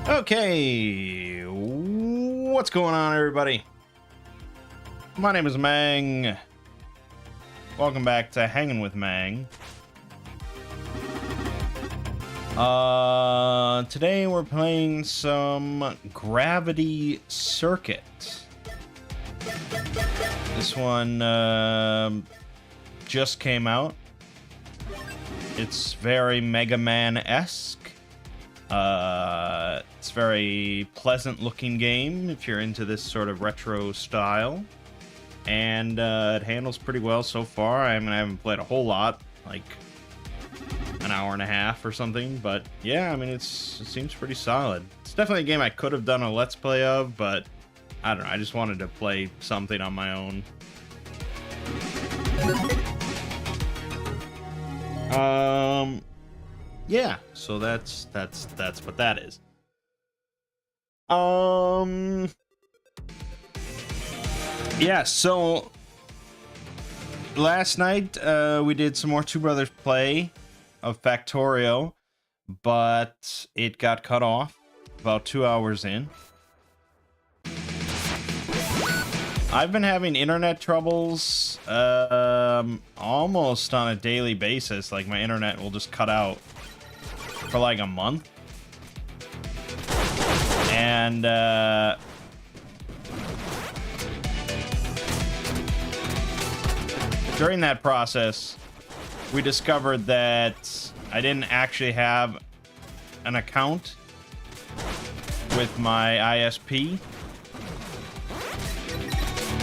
Okay, what's going on, everybody? My name is Mangg. Welcome back to Hanging with Mangg. Today we're playing some Gravity Circuit. This one just came out. It's very Mega Man-esque. It's a very pleasant looking game if you're into this sort of retro style, and it handles pretty well so far. I haven't played a whole lot, like an hour and a half or something, but yeah, I mean it seems pretty solid. It's definitely a game I could have done a let's play of, but I don't know, I just wanted to play something on my own. Yeah, so that's what that is. Yeah, so last night we did some more Two Brothers play of Factorio, but it got cut off about 2 hours in. I've been having internet troubles almost on a daily basis. Like, my internet will just cut out for like a month. And during that process, we discovered that I didn't actually have an account with my ISP.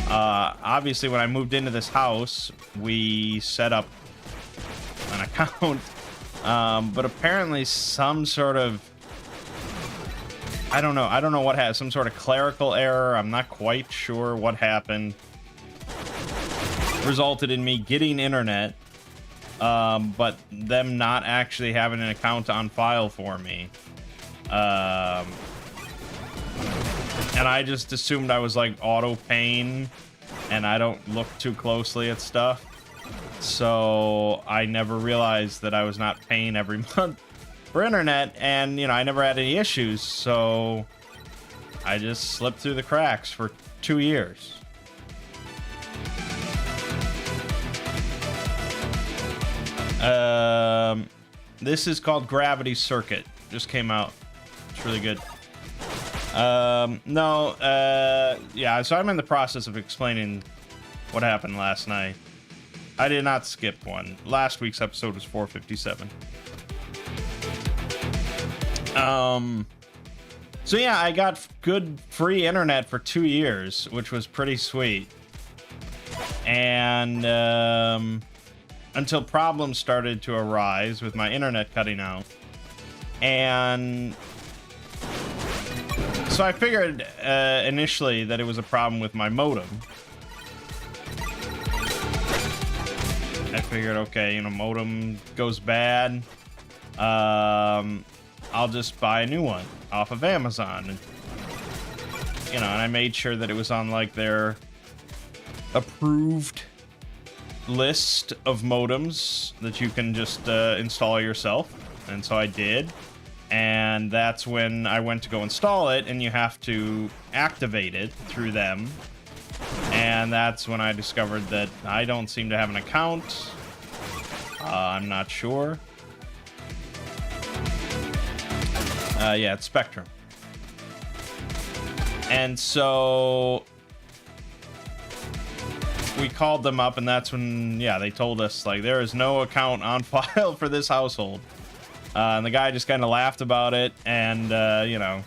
Obviously, when I moved into this house, we set up an account, but apparently some sort of, I don't know what happened, some sort of clerical error, I'm not quite sure what happened, resulted in me getting internet, but them not actually having an account on file for me. And I just assumed I was like auto paying, and I don't look too closely at stuff. So I never realized that I was not paying every month for internet, and you know, I never had any issues, so I just slipped through the cracks for 2 years. This is called Gravity Circuit. Just came out. It's really good. Yeah, so I'm in the process of explaining what happened last night. I did not skip one. Last week's episode was 457. So yeah, I got good free internet for 2 years, which was pretty sweet. And until problems started to arise with my internet cutting out. And so I figured initially that it was a problem with my modem. I figured, okay, you know, modem goes bad. I'll just buy a new one off of Amazon. And, you know, and I made sure that it was on like their approved list of modems that you can just install yourself. And so I did. And that's when I went to go install it, and you have to activate it through them. And that's when I discovered that I don't seem to have an account. I'm not sure. Yeah, it's Spectrum. And so we called them up, and that's when, yeah, they told us, like, there is no account on file for this household. And the guy just kind of laughed about it, and, you know,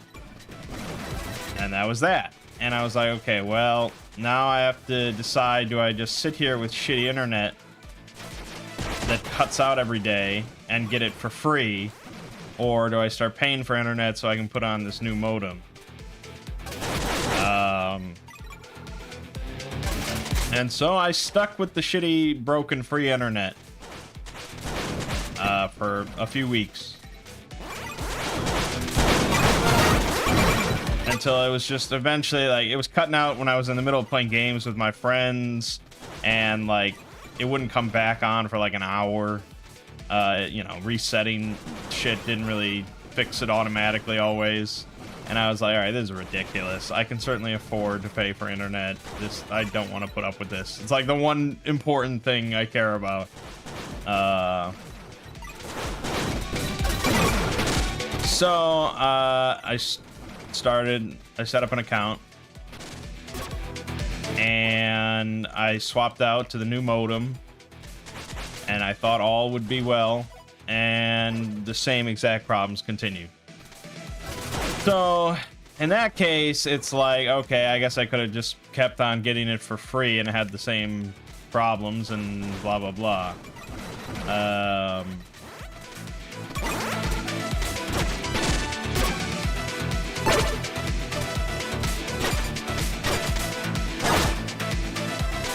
and that was that. And I was like, okay, well, now I have to decide, do I just sit here with shitty internet that cuts out every day and get it for free, or do I start paying for internet so I can put on this new modem? And so I stuck with the shitty, broken, free internet for a few weeks. Until it was just eventually, like, it was cutting out when I was in the middle of playing games with my friends, and, like, it wouldn't come back on for, like, an hour. You know, resetting shit didn't really fix it automatically always. And I was like, all right, this is ridiculous. I can certainly afford to pay for internet. I don't want to put up with this. It's like the one important thing I care about. So I set up an account, and I swapped out to the new modem, and I thought all would be well, and the same exact problems continue. So in that case, it's like, okay, I guess I could have just kept on getting it for free and had the same problems and blah, blah, blah.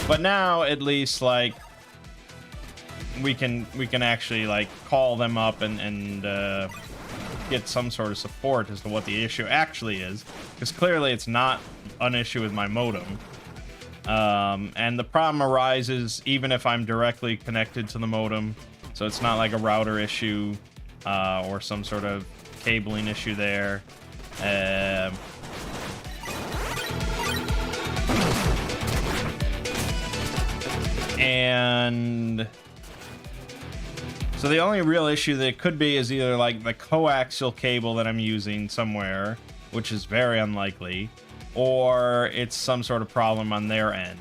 But now at least, like, we can actually like call them up and get some sort of support as to what the issue actually is, because clearly it's not an issue with my modem. And the problem arises even if I'm directly connected to the modem, so it's not like a router issue or some sort of cabling issue there. And so the only real issue that it could be is either like the coaxial cable that I'm using somewhere, which is very unlikely, or it's some sort of problem on their end.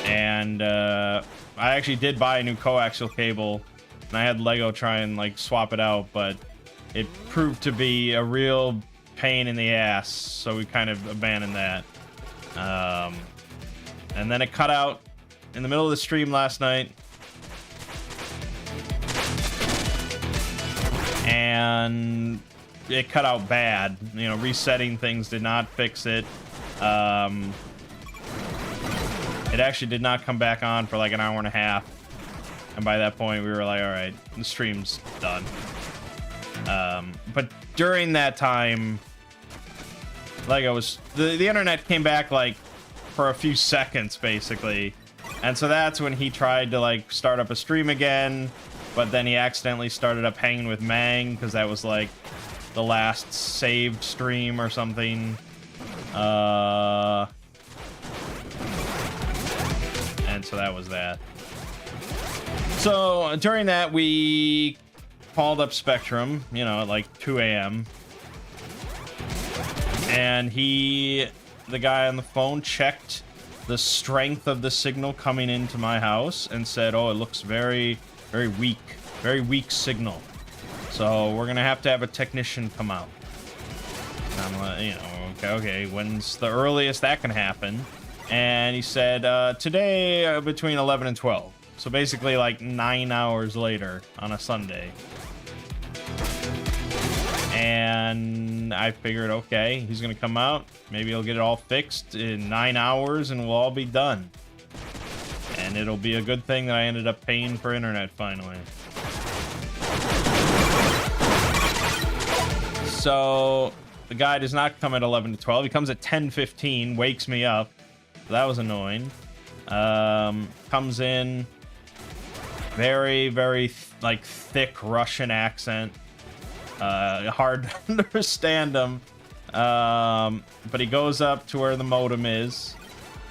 And I actually did buy a new coaxial cable, and I had Lego try and like swap it out, but it proved to be a real pain in the ass, so we kind of abandoned that. And then it cut out in the middle of the stream last night, and it cut out bad. You know, resetting things did not fix it. It actually did not come back on for like an hour and a half, and by that point we were like, all right, the stream's done. But during that time, like, the internet came back like for a few seconds basically, and so that's when he tried to like start up a stream again, but then he accidentally started up hanging with Mangg, because that was like the last saved stream or something. And so that was that. So during that, we called up Spectrum, you know, at like 2 a.m. and the guy on the phone checked the strength of the signal coming into my house and said, oh, it looks very, very weak signal. So we're gonna have to have a technician come out. And I'm like, you know, okay, when's the earliest that can happen? And he said, today between 11 and 12. So basically like 9 hours later on a Sunday. And I figured, okay, he's gonna come out. Maybe he'll get it all fixed in 9 hours and we'll all be done. And it'll be a good thing that I ended up paying for internet finally. So the guy does not come at 11 to 12. He comes at 10:15, wakes me up. That was annoying. Comes in, very, very like thick Russian accent. Hard to understand him. But he goes up to where the modem is,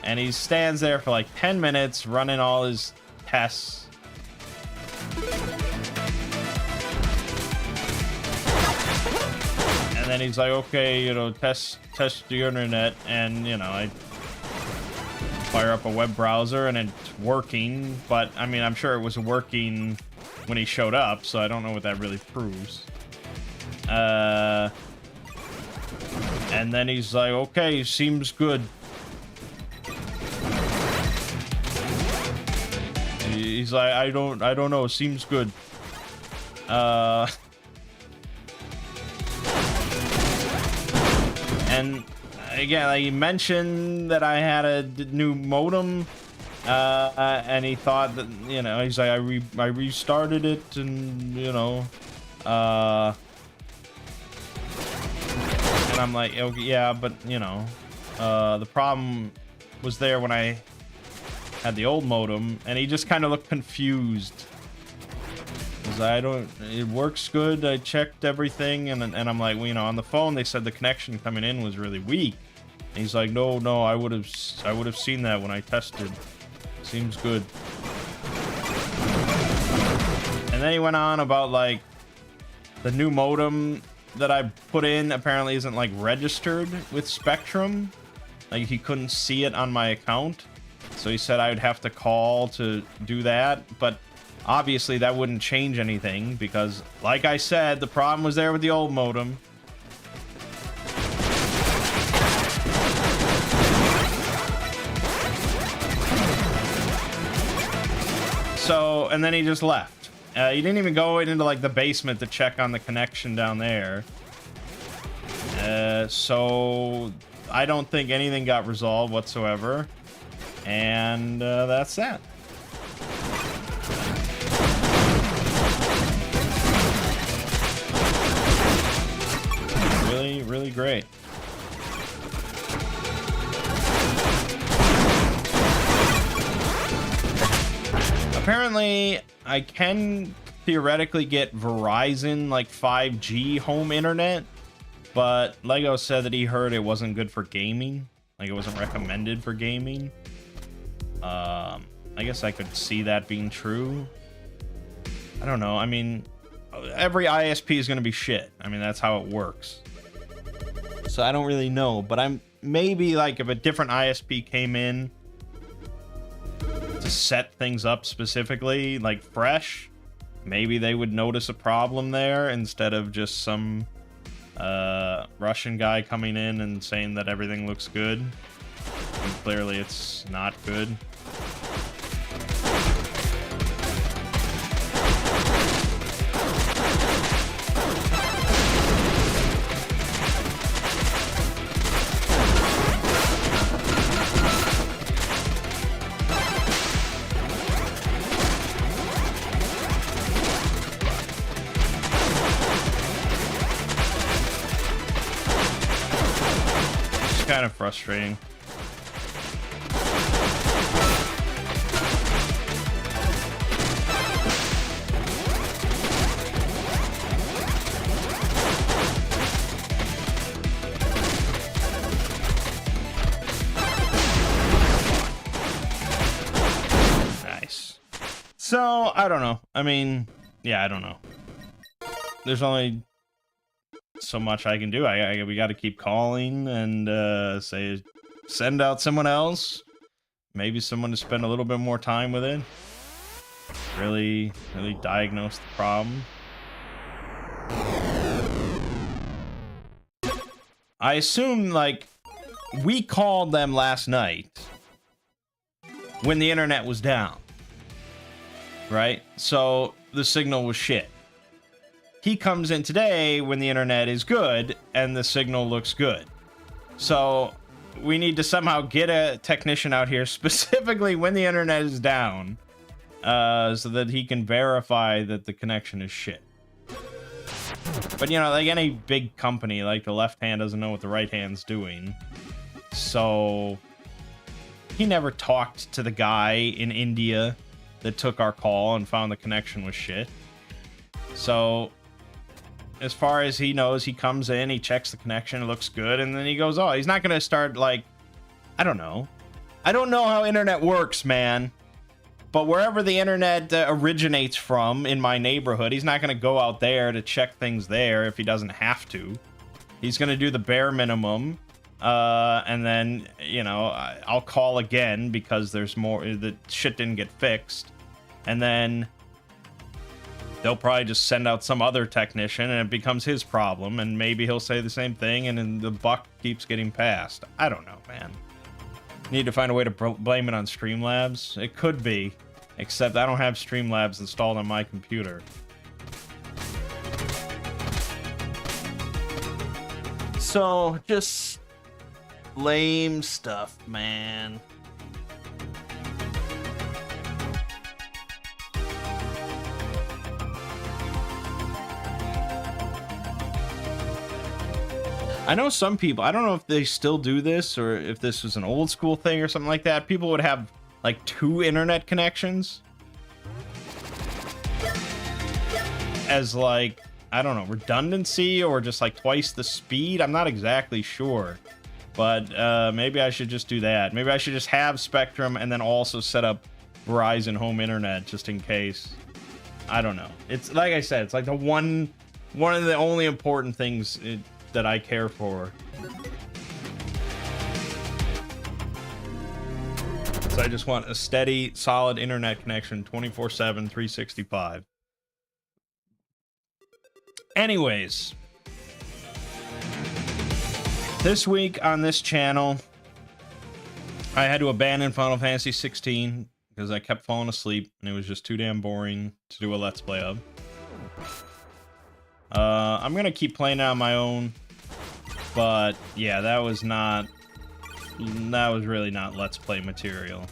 and he stands there for like 10 minutes running all his tests. And then he's like, okay, you know, test the internet, and you know, I fire up a web browser and it's working, but I mean, I'm sure it was working when he showed up, so I don't know what that really proves. And then he's like, okay, seems good. He's like, I don't know, seems good. And again, like, he mentioned that I had a new modem, and he thought that, you know, he's like, I restarted it, and you know, and I'm like, okay, yeah, but you know, the problem was there when I had the old modem, and he just kind of looked confused. Because it works good. I checked everything, and I'm like, well, you know, on the phone they said the connection coming in was really weak. And he's like, no, I would have seen that when I tested. Seems good. And then he went on about like the new modem that I put in apparently isn't like registered with Spectrum. Like he couldn't see it on my account. So he said I would have to call to do that. But obviously that wouldn't change anything because like I said, the problem was there with the old modem. So, and then he just left. He didn't even go into like the basement to check on the connection down there. So I don't think anything got resolved whatsoever. And that's that. Really, really great. Apparently, I can theoretically get Verizon like 5G home internet, but Lego said that he heard it wasn't good for gaming. Like it wasn't recommended for gaming. I guess I could see that being true. I don't know. I mean, every ISP is going to be shit. I mean, that's how it works. So I don't really know, but I'm maybe like if a different ISP came in to set things up specifically, like fresh, maybe they would notice a problem there instead of just some Russian guy coming in and saying that everything looks good. And clearly it's not good. Kind of frustrating. Nice. So, I don't know. I mean, yeah, I don't know. There's only so much I can do. We got to keep calling and say send out someone else, maybe someone to spend a little bit more time with it, really diagnose the problem. I assume like we called them last night when the internet was down, right? So the signal was shit. He comes in today when the internet is good and the signal looks good. So we need to somehow get a technician out here specifically when the internet is down, so that he can verify that the connection is shit. But you know, like any big company, like the left hand doesn't know what the right hand's doing. So he never talked to the guy in India that took our call and found the connection was shit. So as far as he knows, he comes in, he checks the connection, it looks good, and then he goes, oh, he's not going to start, like, I don't know. I don't know how internet works, man. But wherever the internet originates from in my neighborhood, he's not going to go out there to check things there if he doesn't have to. He's going to do the bare minimum, and then, you know, I'll call again because there's more, the shit didn't get fixed. And then they'll probably just send out some other technician and it becomes his problem, and maybe he'll say the same thing and then the buck keeps getting passed. I don't know, man. Need to find a way to blame it on Streamlabs. It could be, except I don't have Streamlabs installed on my computer. So, just lame stuff, man. I know some people, I don't know if they still do this or if this was an old school thing or something like that. People would have like 2 internet connections. as like, I don't know, redundancy or just like twice the speed. I'm not exactly sure, but maybe I should just do that. Maybe I should just have Spectrum and then also set up Verizon home internet just in case. I don't know. It's like I said, it's like the one of the only important things that I care for. So I just want a steady, solid internet connection 24/7, 365. Anyways, this week on this channel, I had to abandon Final Fantasy 16 because I kept falling asleep and it was just too damn boring to do a Let's Play of. I'm gonna keep playing it on my own, but yeah, that was really not Let's Play material.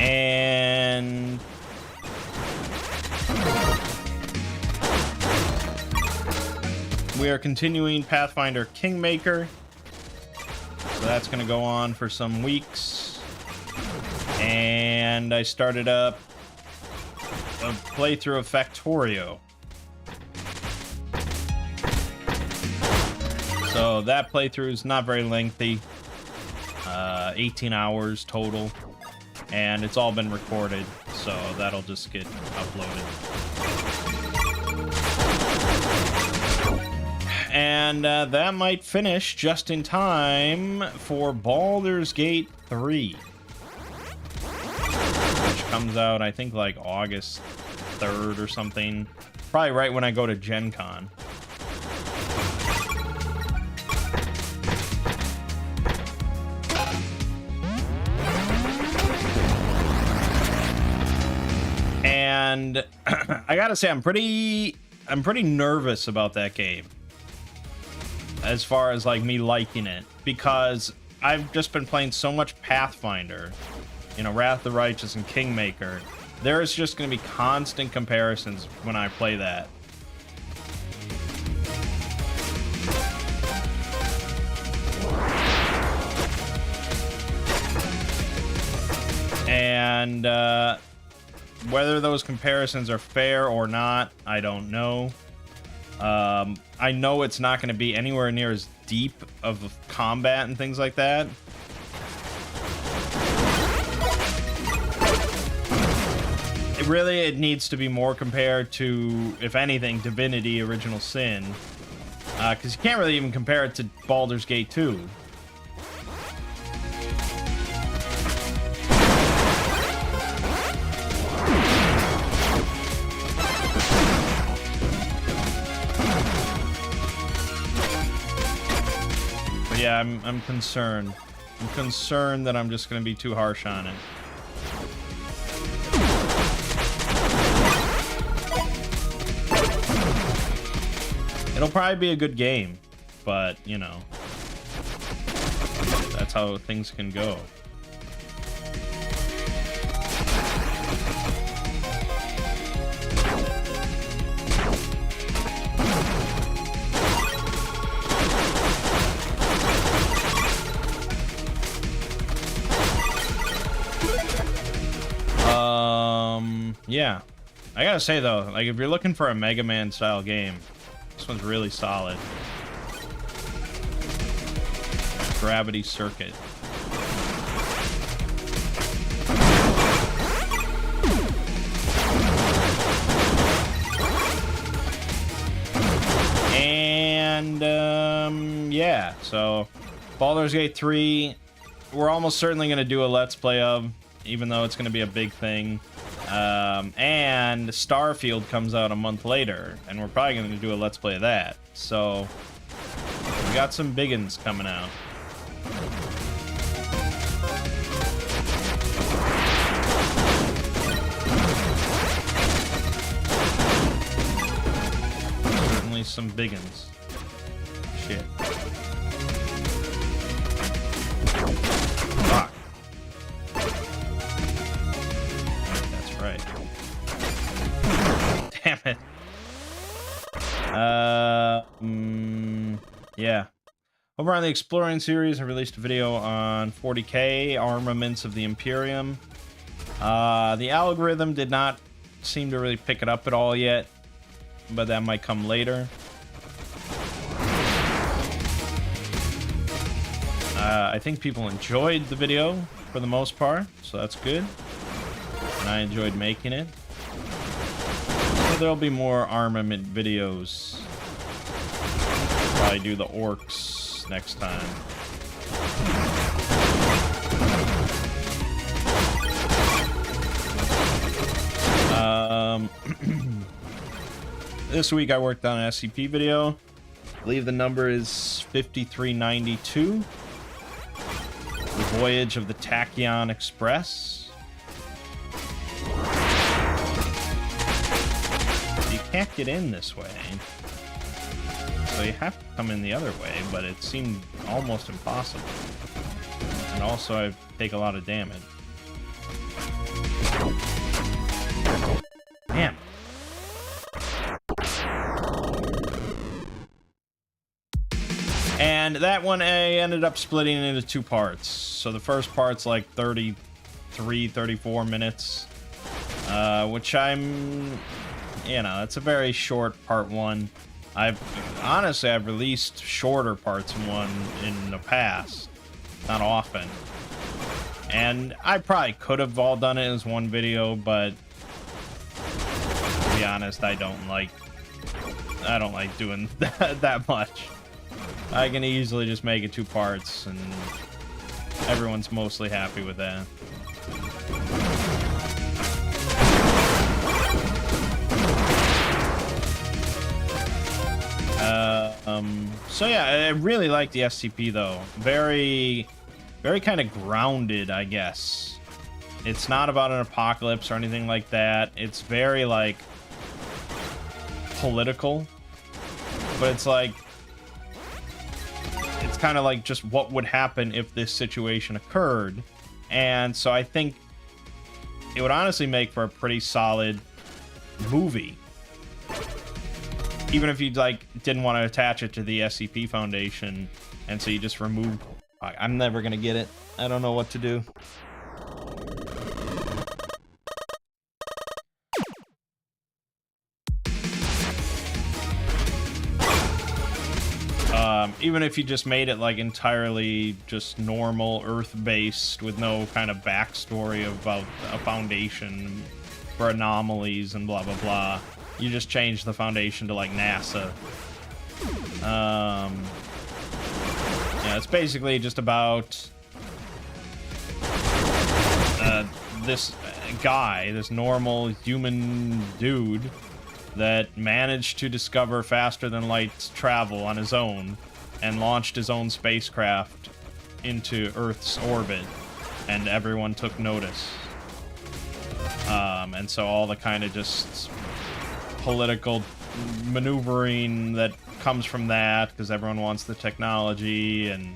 And we are continuing Pathfinder Kingmaker, so that's going to go on for some weeks. And I started up a playthrough of Factorio, so that playthrough is not very lengthy, 18 hours total, and it's all been recorded, so that'll just get uploaded. And that might finish just in time for Baldur's Gate 3, which comes out, I think, like August 3rd or something. Probably right when I go to Gen Con. And I gotta say, I'm pretty nervous about that game, as far as like me liking it, because I've just been playing so much Pathfinder, you know, Wrath of the Righteous and Kingmaker. There's just going to be constant comparisons when I play that. And whether those comparisons are fair or not, I don't know. I know it's not going to be anywhere near as deep of combat and things like that. It needs to be more compared to, if anything, Divinity Original Sin. Because you can't really even compare it to Baldur's Gate 2. Yeah, I'm concerned. I'm concerned that I'm just going to be too harsh on it. It'll probably be a good game, but, you know, that's how things can go. Yeah, I gotta say though, like if you're looking for a Mega Man style game, this one's really solid. Gravity Circuit. And yeah, so Baldur's Gate 3, we're almost certainly gonna do a Let's Play of, even though it's gonna be a big thing. And Starfield comes out a month later, and we're probably going to do a Let's Play of that. So, we got some biggins coming out. Certainly some biggins. Shit. Fuck. Right. Damn it. Yeah. Over on the Exploring series, I released a video on 40k armaments of the Imperium. The algorithm did not seem to really pick it up at all yet, but that might come later. I think people enjoyed the video for the most part, so that's good. And I enjoyed making it. So there'll be more armament videos. Probably do the orcs next time. This week I worked on an SCP video. I believe the number is 5392. The Voyage of the Tachyon Express. You can't get in this way. So you have to come in the other way, but it seemed almost impossible. And also I take a lot of damage. Damn. And that one I ended up splitting it into 2 parts. So the first part's like 33, 34 minutes. Which I'm... You know, it's a very short part 1. I've released shorter parts 1 in the past. Not often. And I probably could have all done it as one video, but... To be honest, I don't like doing that much. I can easily just make it 2 parts, and everyone's mostly happy with that. So yeah, I really like the SCP though. Very kind of grounded, I guess. It's not about an apocalypse or anything like that. It's very like political, but it's like it's kind of like just what would happen if this situation occurred. And so I think it would honestly make for a pretty solid movie, even if you like didn't want to attach it to the SCP Foundation, and so you just remove... I'm never gonna get it. I don't know what to do. Even if you just made it like entirely just normal Earth-based with no kind of backstory about a foundation for anomalies and blah blah blah. You just change the foundation to like NASA. Yeah, it's basically just about this guy, this normal human dude that managed to discover faster than light travel on his own and launched his own spacecraft into Earth's orbit, and everyone took notice. And so all the kind of just political maneuvering that comes from that, because everyone wants the technology, and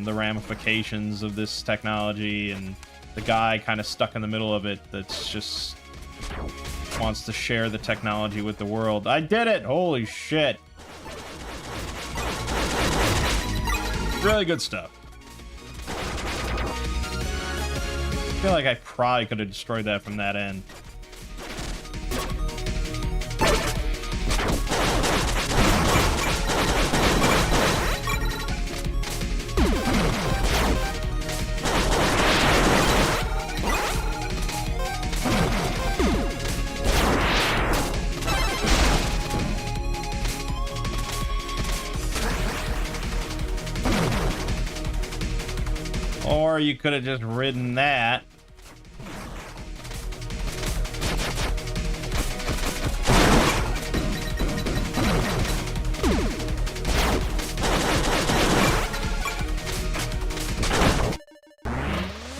the ramifications of this technology, and the guy kind of stuck in the middle of it that's just wants to share the technology with the world. I did it! Holy shit. Really good stuff. I feel like I probably could have destroyed that from that end. Or you could have just ridden that.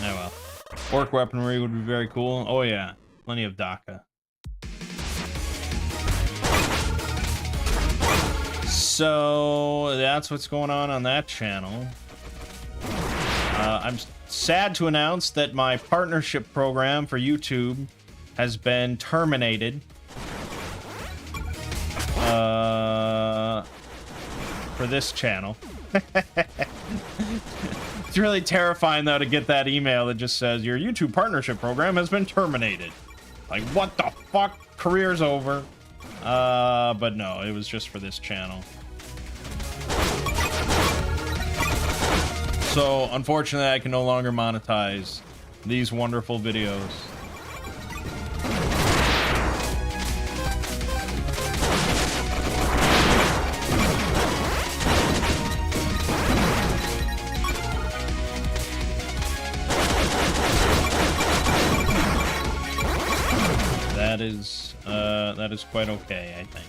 Oh well. Orc weaponry would be very cool. Oh yeah, plenty of DACA. So that's what's going on that channel. I'm sad to announce that my partnership program for YouTube has been terminated. For this channel. It's really terrifying, though, to get that email that just says, your YouTube partnership program has been terminated. Like, what the fuck? Career's over. But no, it was just for this channel. So, unfortunately, I can no longer monetize these wonderful videos. That is quite okay, I think.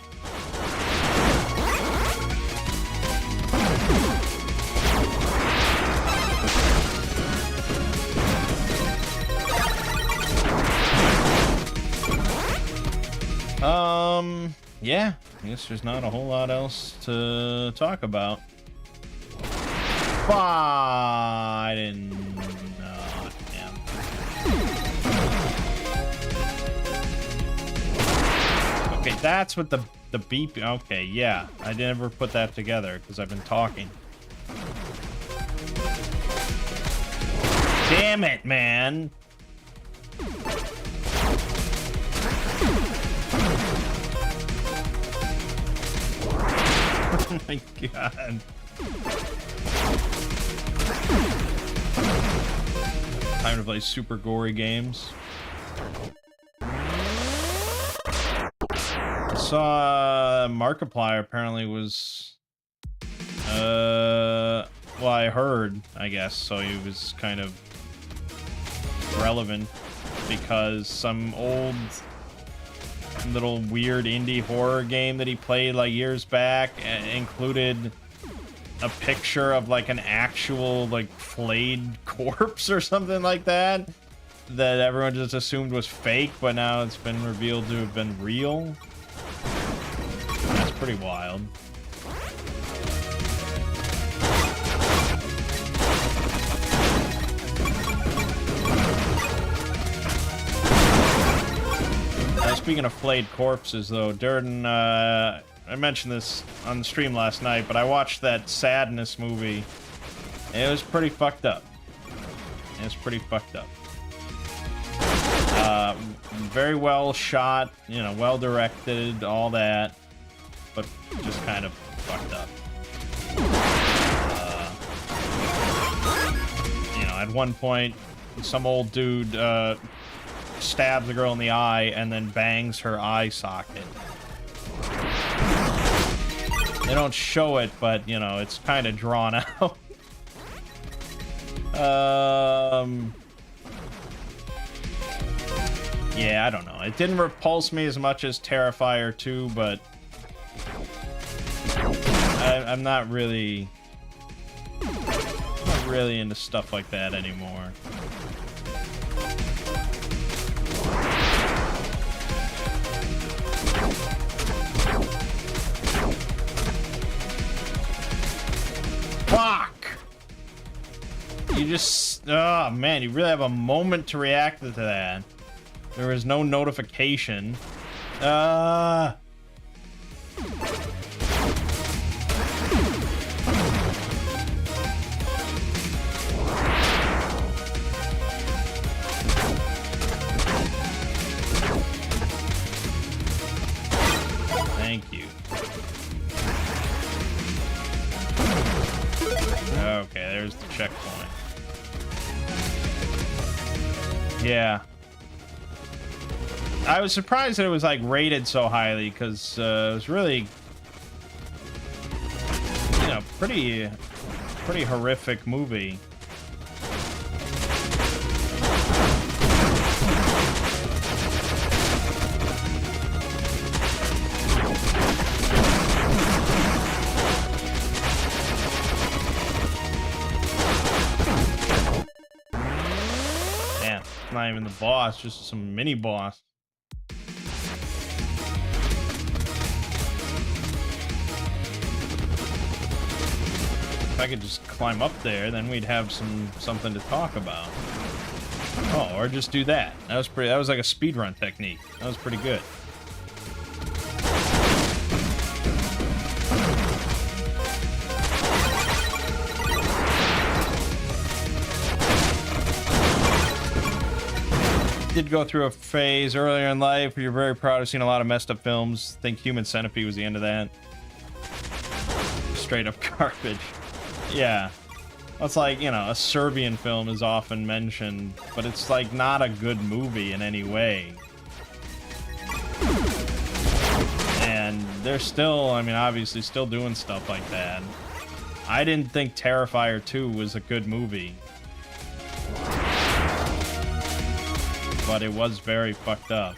Yeah, I guess there's not a whole lot else to talk about. I didn't know. Damn. Okay, that's what the beep. Okay, yeah, I never put that together because I've been talking. Damn it, man. Oh my god. Time to play super gory games. I saw Markiplier apparently was well, I heard, I guess, so he was kind of relevant because some old little weird indie horror game that he played like years back included a picture of like an actual like flayed corpse or something like that that everyone just assumed was fake, but now it's been revealed to have been real. That's pretty wild. Speaking of flayed corpses, though, Durden, I mentioned this on the stream last night, but I watched that Sadness movie. It was pretty fucked up. It was pretty fucked up. Very well shot, you know, well directed, all that, but just kind of fucked up. You know, at one point, some old dude stabs a girl in the eye and then bangs her eye socket. They don't show it, but you know, it's kind of drawn out. Yeah, I don't know. It didn't repulse me as much as Terrifier 2, but I'm not really into stuff like that anymore. Fuck! You just... Oh, man, you really have a moment to react to that. There is no notification. Thank you. Okay, there's the checkpoint. Yeah. I was surprised that it was like rated so highly because it was really, you know, pretty horrific movie. Damn, it's not even the boss, just some mini boss. If I could just climb up there, then we'd have something to talk about. Oh, or just do that. That was like a speedrun technique. That was pretty good. did go through a phase earlier in life where you're very proud of seeing a lot of messed up films. Think Human Centipede was the end of that. Straight up garbage. Yeah. It's like, you know, a Serbian film is often mentioned, but it's like not a good movie in any way. And they're still, I mean, obviously still doing stuff like that. I didn't think Terrifier 2 was a good movie. But it was very fucked up.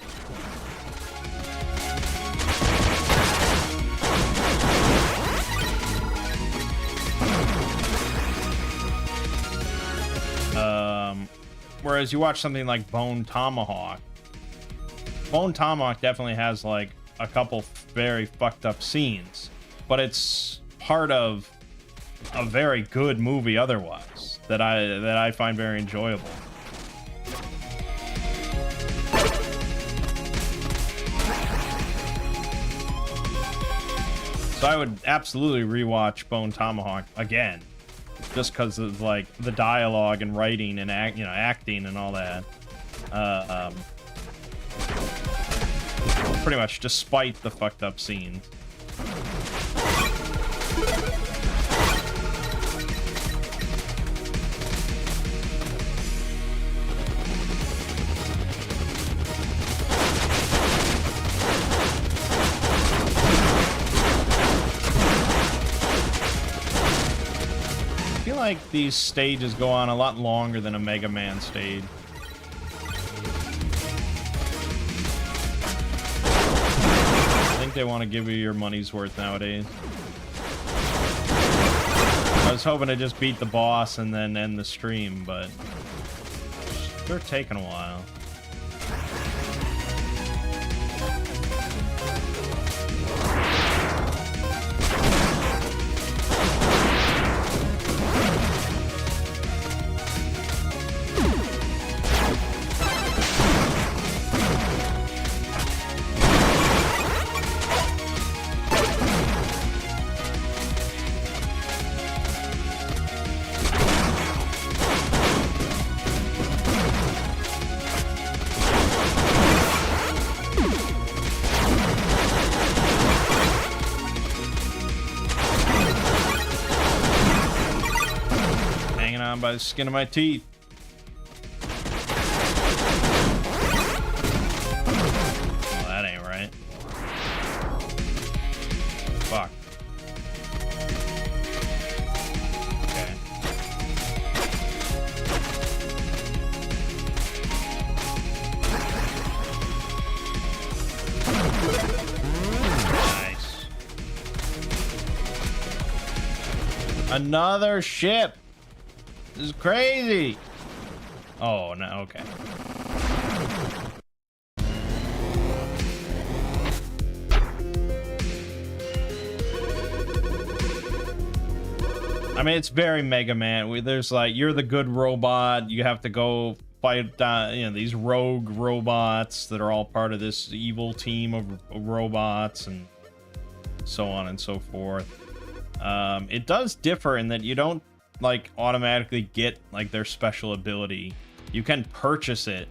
Whereas you watch something like Bone Tomahawk. Bone Tomahawk definitely has like a couple very fucked up scenes, but it's part of a very good movie otherwise that I find very enjoyable. So I would absolutely rewatch Bone Tomahawk again, just because of like the dialogue and writing and acting and all that. Pretty much despite the fucked up scenes. I feel like these stages go on a lot longer than a Mega Man stage. I think they want to give you your money's worth nowadays. I was hoping to just beat the boss and then end the stream, but they're taking a while. By the skin of my teeth. Well, that ain't right. Fuck. Okay. Nice. Another ship. This is crazy. Oh, no, okay. I mean, it's very Mega Man. There's like, you're the good robot. You have to go fight, these rogue robots that are all part of this evil team of robots and so on and so forth. It does differ in that you don't like automatically get like their special ability. You can purchase it,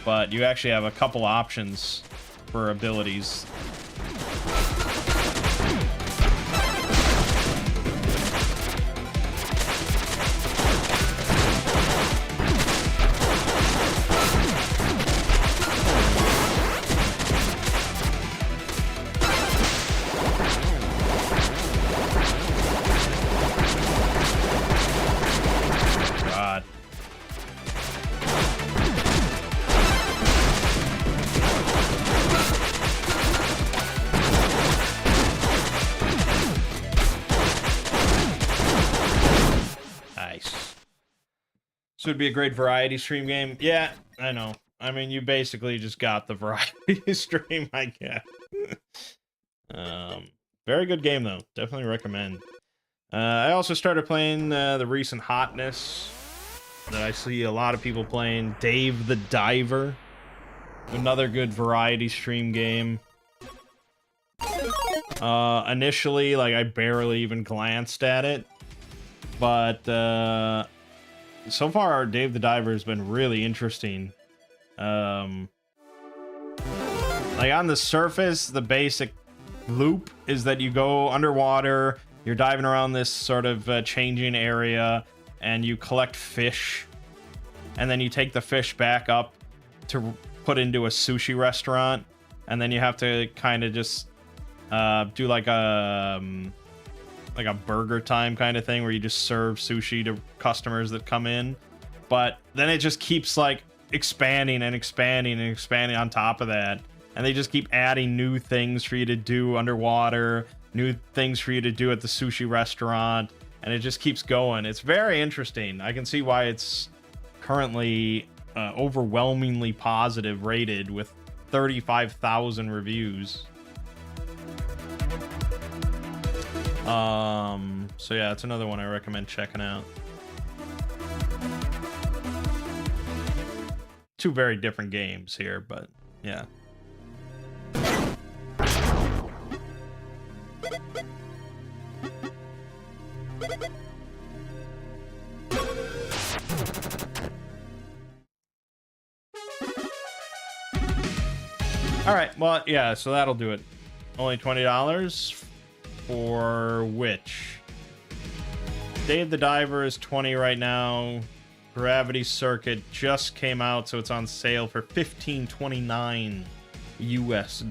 but you actually have a couple options for abilities. So it'd be a great variety stream game. Yeah, I know. I mean, you basically just got the variety stream, I guess. Very good game, though. Definitely recommend. I also started playing the recent hotness that I see a lot of people playing. Dave the Diver. Another good variety stream game. Initially, like, I barely even glanced at it. But, so far, Dave the Diver has been really interesting. Like on the surface, the basic loop is that you go underwater, you're diving around this sort of changing area, and you collect fish, and then you take the fish back up to put into a sushi restaurant, and then you have to kind of just do like a burger time kind of thing where you just serve sushi to customers that come in. But then it just keeps like expanding and expanding and expanding on top of that, and they just keep adding new things for you to do underwater, new things for you to do at the sushi restaurant, and it just keeps going. It's very interesting. I can see why it's currently overwhelmingly positive rated with 35,000 reviews. So yeah, it's another one I recommend checking out. Two very different games here, but yeah. All right, well, yeah, so that'll do it. Only $20 for which? Dave the Diver is 20 right now. Gravity Circuit just came out, so it's on sale for $15.29 US.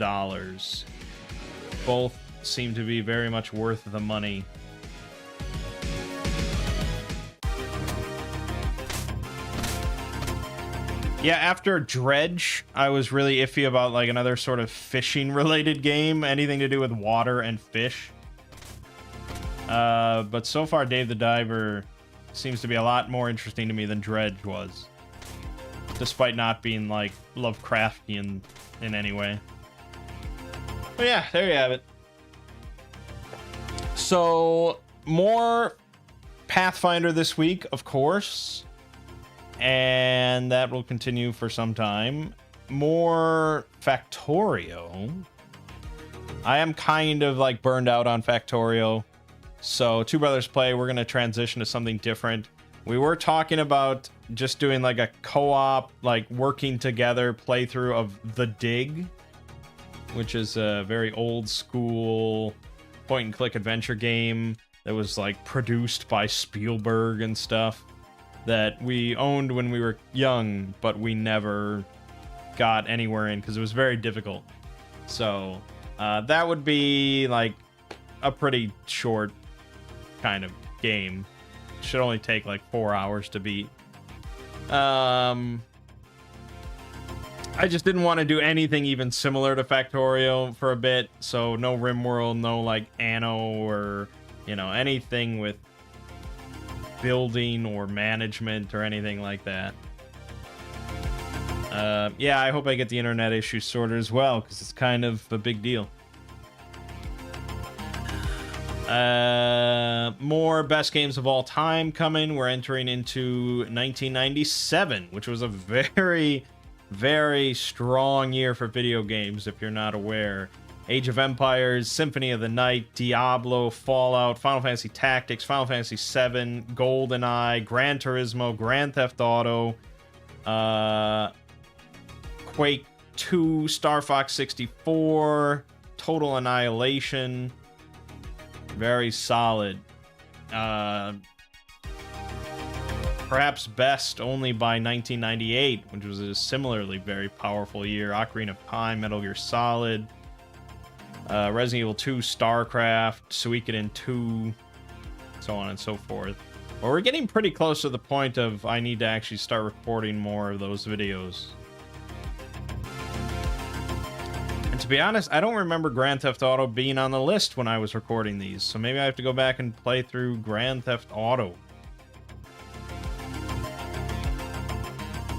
Both seem to be very much worth the money. Yeah, after Dredge, I was really iffy about like another sort of fishing related game, anything to do with water and fish. But so far, Dave the Diver seems to be a lot more interesting to me than Dredge was, despite not being like Lovecraftian in any way. But yeah, there you have it. So more Pathfinder this week, of course, and that will continue for some time. More Factorio. I am kind of like burned out on Factorio. So Two Brothers Play, we're going to transition to something different. We were talking about just doing like a co-op, like working together playthrough of The Dig, which is a very old school point and click adventure game that was like produced by Spielberg and stuff that we owned when we were young, but we never got anywhere in because it was very difficult. So that would be like a pretty short kind of game. Should only take like 4 hours to beat. I just didn't want to do anything even similar to Factorio for a bit, so no RimWorld, no like Anno, or you know, anything with building or management or anything like that. Yeah, I hope I get the internet issue sorted as well, because it's kind of a big deal. More best games of all time coming. We're entering into 1997, which was a very, very strong year for video games, if you're not aware. Age of Empires, Symphony of the Night, Diablo, Fallout, Final Fantasy Tactics, Final Fantasy VII, GoldenEye, Gran Turismo, Grand Theft Auto, Quake 2, Star Fox 64, Total Annihilation. Very solid. Perhaps best only by 1998, which was a similarly very powerful year. Ocarina of Time, Metal Gear Solid, Resident Evil 2, StarCraft, Suikoden 2, so on and so forth. But we're getting pretty close to the point of I need to actually start recording more of those videos. And to be honest, I don't remember Grand Theft Auto being on the list when I was recording these, so maybe I have to go back and play through Grand Theft Auto.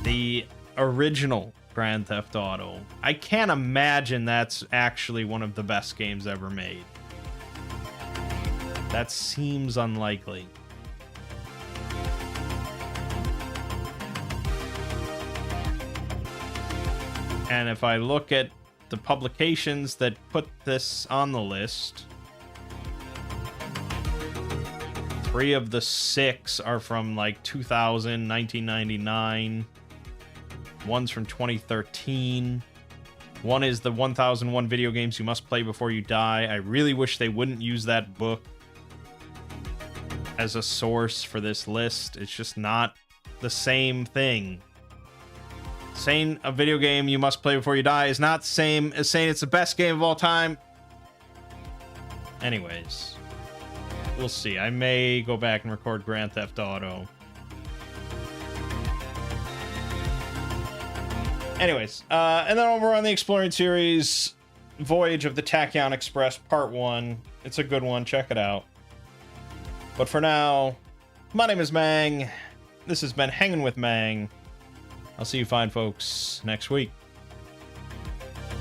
The original Grand Theft Auto. I can't imagine that's actually one of the best games ever made. That seems unlikely. And if I look at the publications that put this on the list, 3 of the 6 are from like 2000, 1999. One's from 2013. One is the 1001 video games you must play before you die. I really wish they wouldn't use that book as a source for this list. It's just not the same thing. Saying a video game you must play before you die is not the same as saying it's the best game of all time. Anyways, we'll see. I may go back and record Grand Theft Auto. Anyways, and then over on the Exploring series, Voyage of the Tachyon Express Part 1. It's a good one. Check it out. But for now, my name is Mangg. This has been Hanging with Mangg. I'll see you fine folks next week.